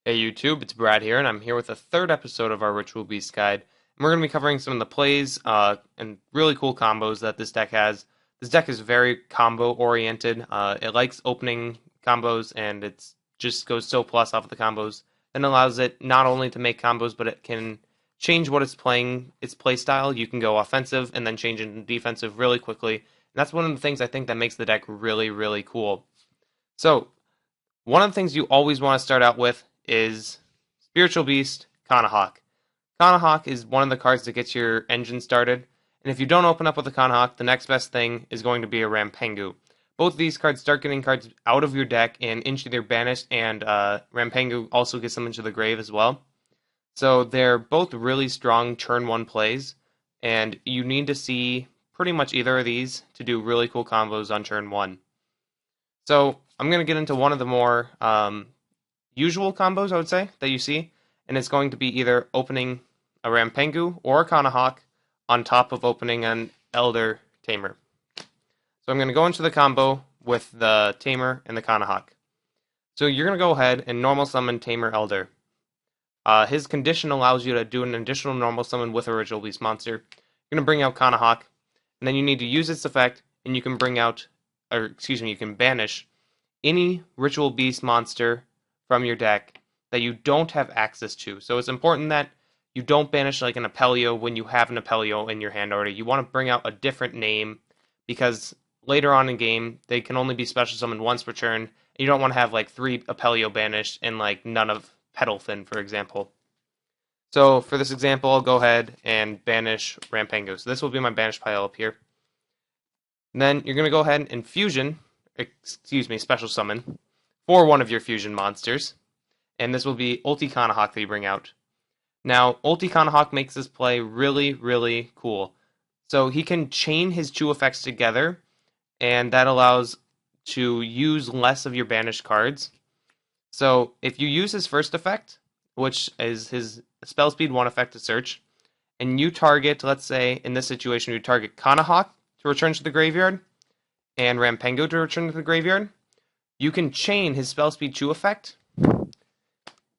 Hey YouTube, it's Brad here, and I'm here with the third episode of our Ritual Beast Guide. And we're going to be covering some of the plays and really cool combos that this deck has. This deck is very combo oriented. It likes opening combos, and it just goes so plus off of the combos. And allows it not only to make combos, but it can change what it's playing, its play style. You can go offensive and then change into defensive really quickly. And that's one of the things I think that makes the deck really, really cool. So, one of the things you always want to start out with is Spiritual Beast, Kanahawk. Kanahawk is one of the cards that gets your engine started, and if you don't open up with a Kanahawk, the next best thing is going to be a Rampengu. Both of these cards start getting cards out of your deck and into their banished, and Rampengu also gets them into the grave as well. So they're both really strong turn 1 plays, and you need to see pretty much either of these to do really cool combos on turn 1. So I'm going to get into one of the more usual combos, I would say, that you see, and it's going to be either opening a Rampengu or a Kanahawk on top of opening an Elder Tamer. So I'm going to go into the combo with the Tamer and the Kanahawk. So you're going to go ahead and normal summon Tamer Elder. His condition allows you to do an additional normal summon with a Ritual Beast monster. You're going to bring out Kanahawk, and then you need to use its effect, and you can you can banish any Ritual Beast monster from your deck that you don't have access to. So it's important that you don't banish like an Apelio when you have an Apelio in your hand already. You want to bring out a different name because later on in game they can only be special summoned once per turn. And you don't want to have like 3 Apelio banished and like none of Petalfin, for example. So for this example, I'll go ahead and banish Rampengu. So this will be my banished pile up here. And then you're going to go ahead and special summon for one of your fusion monsters, and this will be Ulti Kanahawk that you bring out. Now, Ulti Kanahawk makes this play really, really cool. So he can chain his 2 effects together, and that allows to use less of your banished cards. So if you use his first effect, which is his spell speed 1 effect to search, and you target, let's say, in this situation, you target Kanahawk to return to the graveyard, and Rampengu to return to the graveyard, you can chain his spell speed 2 effect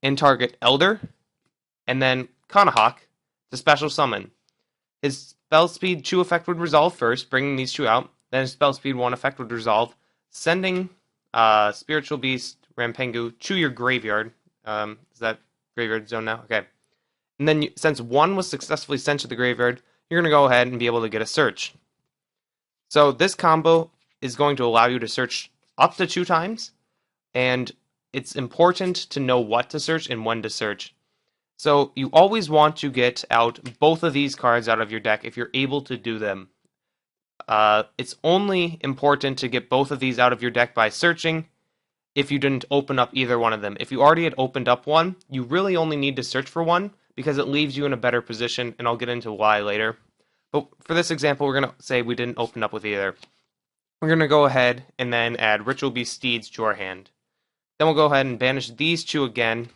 and target Elder and then Kanahawk to special summon. His spell speed 2 effect would resolve first, bringing these 2 out. Then his spell speed 1 effect would resolve, sending Spiritual Beast Rampengu to your graveyard. Is that graveyard zone now? Okay. And then since 1 was successfully sent to the graveyard, you're going to go ahead and be able to get a search. So this combo is going to allow you to search up to 2 times, and it's important to know what to search and when to search. So you always want to get out both of these cards out of your deck if you're able to do them. It's only important to get both of these out of your deck by searching if you didn't open up either one of them. If you already had opened up one, you really only need to search for one because it leaves you in a better position, and I'll get into why later. But for this example, we're going to say we didn't open up with either. We're going to go ahead and then add Ritual Beast Steeds to our hand. Then we'll go ahead and banish these 2 again.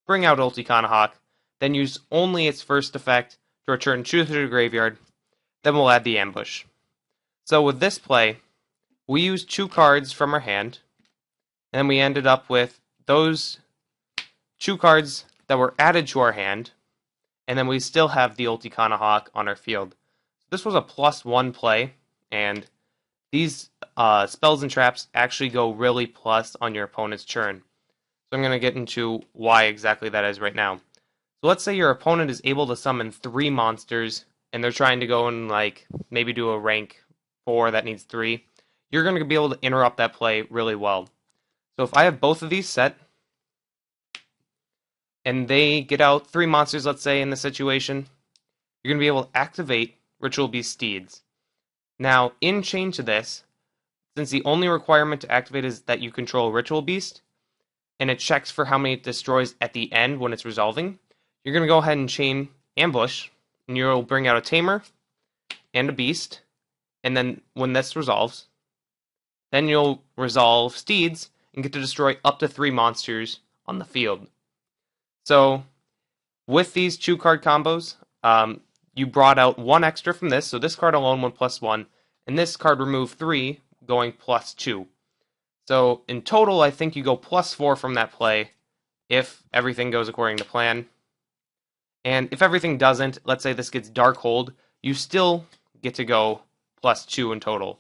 Bring out Ulti Kanahawk. Then use only its first effect to return 2 to the graveyard. Then we'll add the Ambush. So with this play, we used 2 cards from our hand. And we ended up with those 2 cards that were added to our hand. And then we still have the Ulti Kanahawk on our field. This was a +1 play. And these spells and traps actually go really plus on your opponent's turn. So I'm going to get into why exactly that is right now. So let's say your opponent is able to summon 3 monsters, and they're trying to go and like maybe do a rank 4 that needs 3. You're going to be able to interrupt that play really well. So if I have both of these set, and they get out 3 monsters, let's say, in the situation, you're going to be able to activate Ritual Beast Steeds. Now, in chain to this, since the only requirement to activate is that you control Ritual Beast, and it checks for how many it destroys at the end when it's resolving, you're going to go ahead and chain Ambush, and you'll bring out a Tamer and a Beast, and then when this resolves, then you'll resolve Steeds and get to destroy up to 3 monsters on the field. So, with these 2 card combos, you brought out 1 extra from this, so this card alone went +1, and this card removed 3, going +2. So in total, I think you go +4 from that play, if everything goes according to plan. And if everything doesn't, let's say this gets Darkhold, you still get to go +2 in total.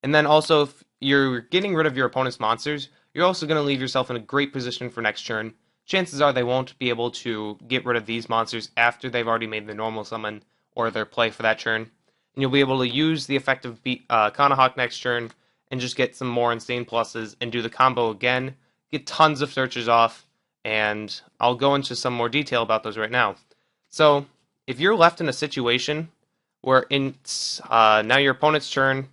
And then also, if you're getting rid of your opponent's monsters, you're also going to leave yourself in a great position for next turn. Chances are they won't be able to get rid of these monsters after they've already made their normal summon or their play for that turn. And you'll be able to use the effect of Kanahawk next turn and just get some more insane pluses and do the combo again, get tons of searches off, and I'll go into some more detail about those right now. So, if you're left in a situation where now your opponent's turn,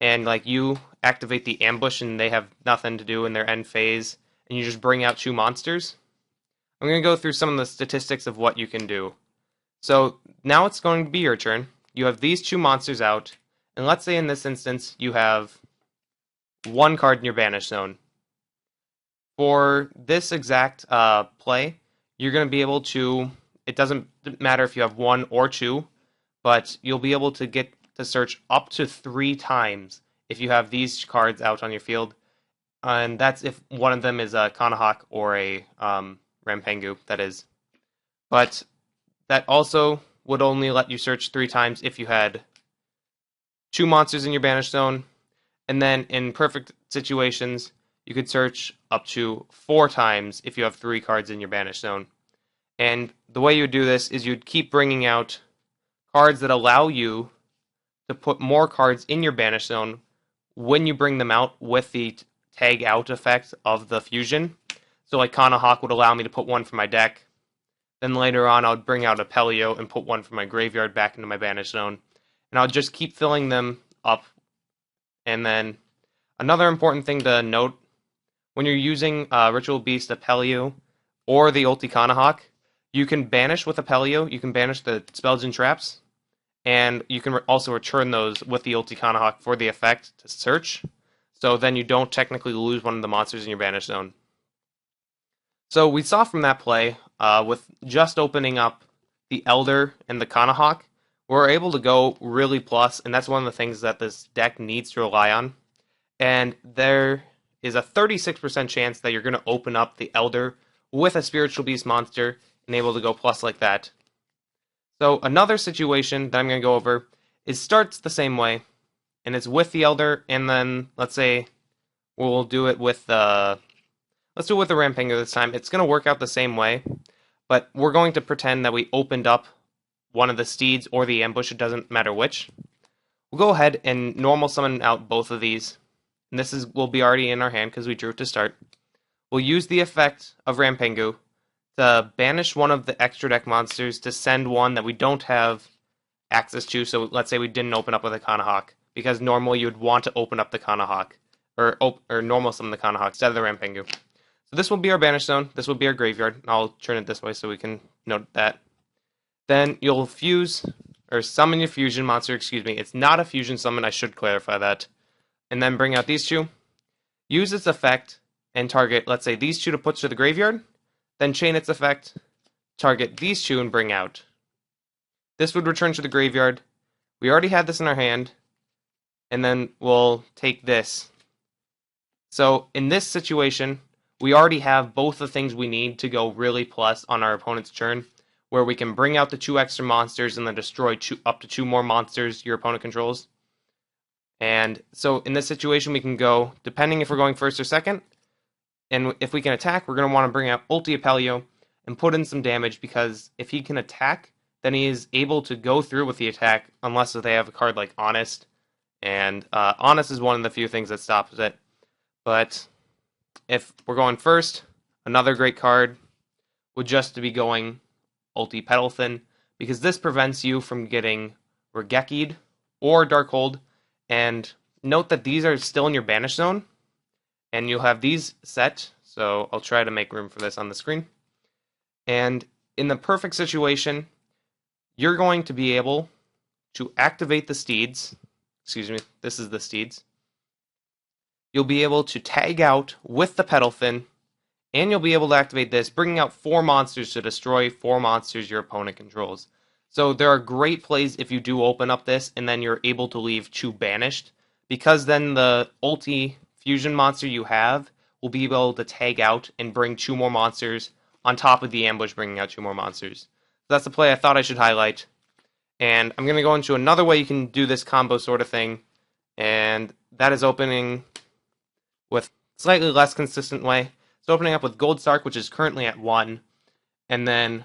and like you activate the ambush and they have nothing to do in their end phase, and you just bring out 2 monsters, I'm going to go through some of the statistics of what you can do. So now it's going to be your turn. You have these 2 monsters out, and let's say in this instance you have 1 card in your banish zone. For this exact play, you're going to be able to, it doesn't matter if you have 1 or 2, but you'll be able to get to search up to 3 times if you have these cards out on your field. And that's if one of them is a Kanahawk or a Rampengu, that is. But that also would only let you search 3 times if you had 2 monsters in your banish zone. And then in perfect situations, you could search up to 4 times if you have 3 cards in your banish zone. And the way you would do this is you'd keep bringing out cards that allow you to put more cards in your banish zone when you bring them out with the tag out effect of the fusion. So like Kanahawk would allow me to put 1 from my deck. Then later on I would bring out a Pelio and put 1 from my graveyard back into my banish zone. And I'll just keep filling them up. And then another important thing to note, when you're using Ritual Beast, a Pelio, or the ulti Kanahawk, you can banish with a Pelio, you can banish the spells and traps, and you can also return those with the ulti Kanahawk for the effect to search. So then you don't technically lose one of the monsters in your banish zone. So we saw from that play, with just opening up the Elder and the Kanahawk, we're able to go really plus, and that's one of the things that this deck needs to rely on. And there is a 36% chance that you're going to open up the Elder with a Spiritual Beast monster and able to go plus like that. So another situation that I'm going to go over starts the same way, and it's with the Elder, and then let's say we'll do it with let's do it with the Rampengu this time. It's going to work out the same way, but we're going to pretend that we opened up one of the steeds or the ambush, it doesn't matter which. We'll go ahead and normal summon out both of these, and this will be already in our hand because we drew it to start. We'll use the effect of Rampengu to banish one of the extra deck monsters to send one that we don't have access to. So let's say we didn't open up with a Kanahawk, because normally you'd want to open up the Kanahawk, or normal summon the Kanahawk instead of the Rampengu. So this will be our banish zone, this will be our graveyard. I'll turn it this way so we can note that. Then you'll fuse, or summon your fusion monster, excuse me. It's not a fusion summon, I should clarify that. And then bring out these 2. Use its effect and target, let's say, these 2 to put to the graveyard. Then chain its effect, target these 2 and bring out. This would return to the graveyard. We already had this in our hand. And then we'll take this. So in this situation, we already have both the things we need to go really plus on our opponent's turn, where we can bring out the 2 extra monsters and then destroy up to 2 more monsters your opponent controls. And so in this situation, we can go, depending if we're going first or second, and if we can attack, we're going to want to bring out Ulti Apelio and put in some damage, because if he can attack, then he is able to go through with the attack unless they have a card like Honest. And Honest is one of the few things that stops it. But if we're going first, another great card would just be going Ulti Petalthin, because this prevents you from getting Regeki'd or Darkhold. And note that these are still in your banish zone, and you'll have these set, so I'll try to make room for this on the screen. And in the perfect situation, you're going to be able to activate the steeds. Excuse me, this is the steeds. You'll be able to tag out with the Petalthin, and you'll be able to activate this, bringing out 4 monsters to destroy 4 monsters your opponent controls. So there are great plays if you do open up this, and then you're able to leave 2 banished, because then the ulti fusion monster you have will be able to tag out and bring 2 more monsters on top of the ambush, bringing out 2 more monsters. So that's the play I thought I should highlight. And I'm going to go into another way you can do this combo sort of thing, and that is opening with slightly less consistent way. It's opening up with Gold Sark, which is currently at 1, and then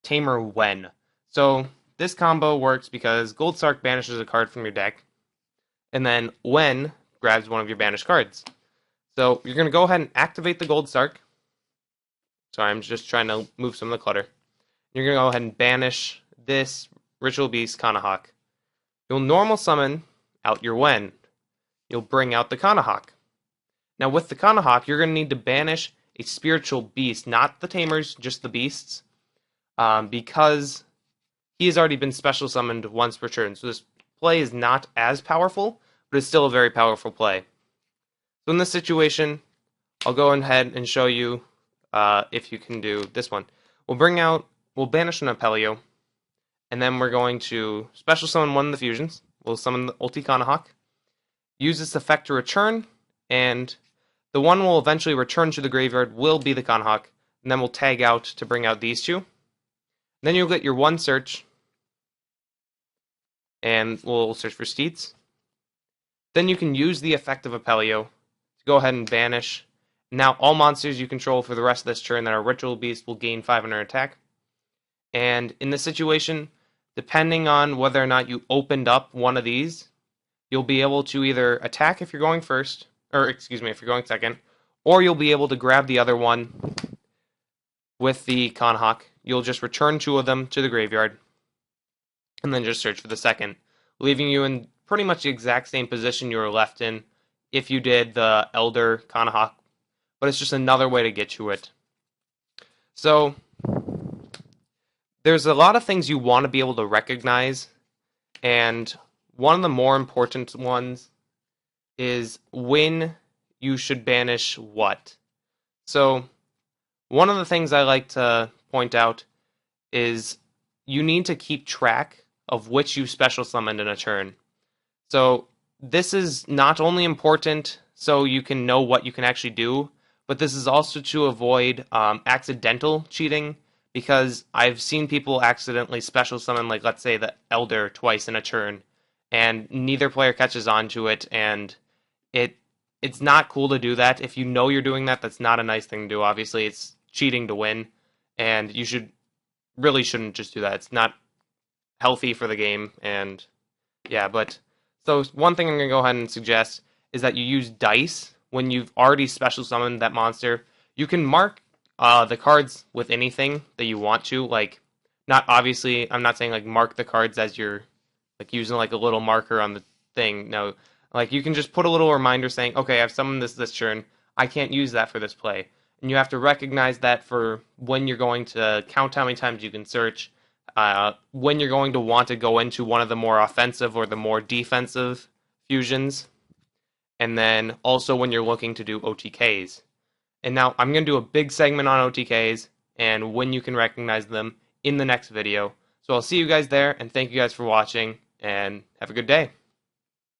Tamer Wen. So this combo works because Gold Sark banishes a card from your deck, and then Wen grabs one of your banished cards. So you're going to go ahead and activate the Gold Sark. Sorry, I'm just trying to move some of the clutter. You're going to go ahead and banish this Ritual Beast Kanahawk. You'll normal summon out your Wen. You'll bring out the Kanahawk. Now with the Kanahawk, you're going to need to banish a Spiritual Beast, not the Tamers, just the Beasts, because he has already been special summoned once per turn. So this play is not as powerful, but it's still a very powerful play. So in this situation, I'll go ahead and show you if you can do this one. We'll banish an Apelio, and then we're going to special summon one of the fusions. We'll summon the Ulti Kanahawk, use this effect to return, and the one will eventually return to the graveyard will be the Kanahawk, and then we'll tag out to bring out these 2. Then you'll get your 1 search, and we'll search for Steeds. Then you can use the effect of Apelio to go ahead and banish. Now all monsters you control for the rest of this turn that are Ritual Beast will gain 500 attack. And in this situation, depending on whether or not you opened up one of these, you'll be able to either attack if you're going first, or excuse me, if you're going second, or you'll be able to grab the other one with the Kanahawk. You'll just return 2 of them to the graveyard, and then just search for the second, leaving you in pretty much the exact same position you were left in if you did the Elder Kanahawk, but it's just another way to get to it. So there's a lot of things you want to be able to recognize, and one of the more important ones is when you should banish what. So one of the things I like to point out is you need to keep track of which you special summoned in a turn. So this is not only important so you can know what you can actually do, but this is also to avoid accidental cheating, because I've seen people accidentally special summon, like, let's say, the Elder twice in a turn, and neither player catches on to it, and it's not cool to do that. If you know you're doing that, that's not a nice thing to do. Obviously, it's cheating to win, and you shouldn't just do that. It's not healthy for the game, and yeah, but so one thing I'm going to go ahead and suggest is that you use dice when you've already special summoned that monster. You can mark the cards with anything that you want to, like, not obviously, I'm not saying like mark the cards as you're like using like a little marker on the thing. No, like you can just put a little reminder saying, okay, I've summoned this turn. I can't use that for this play. And you have to recognize that for when you're going to count how many times you can search, when you're going to want to go into one of the more offensive or the more defensive fusions, and then also when you're looking to do OTKs. And now I'm going to do a big segment on OTKs and when you can recognize them in the next video. So I'll see you guys there, and thank you guys for watching, and have a good day.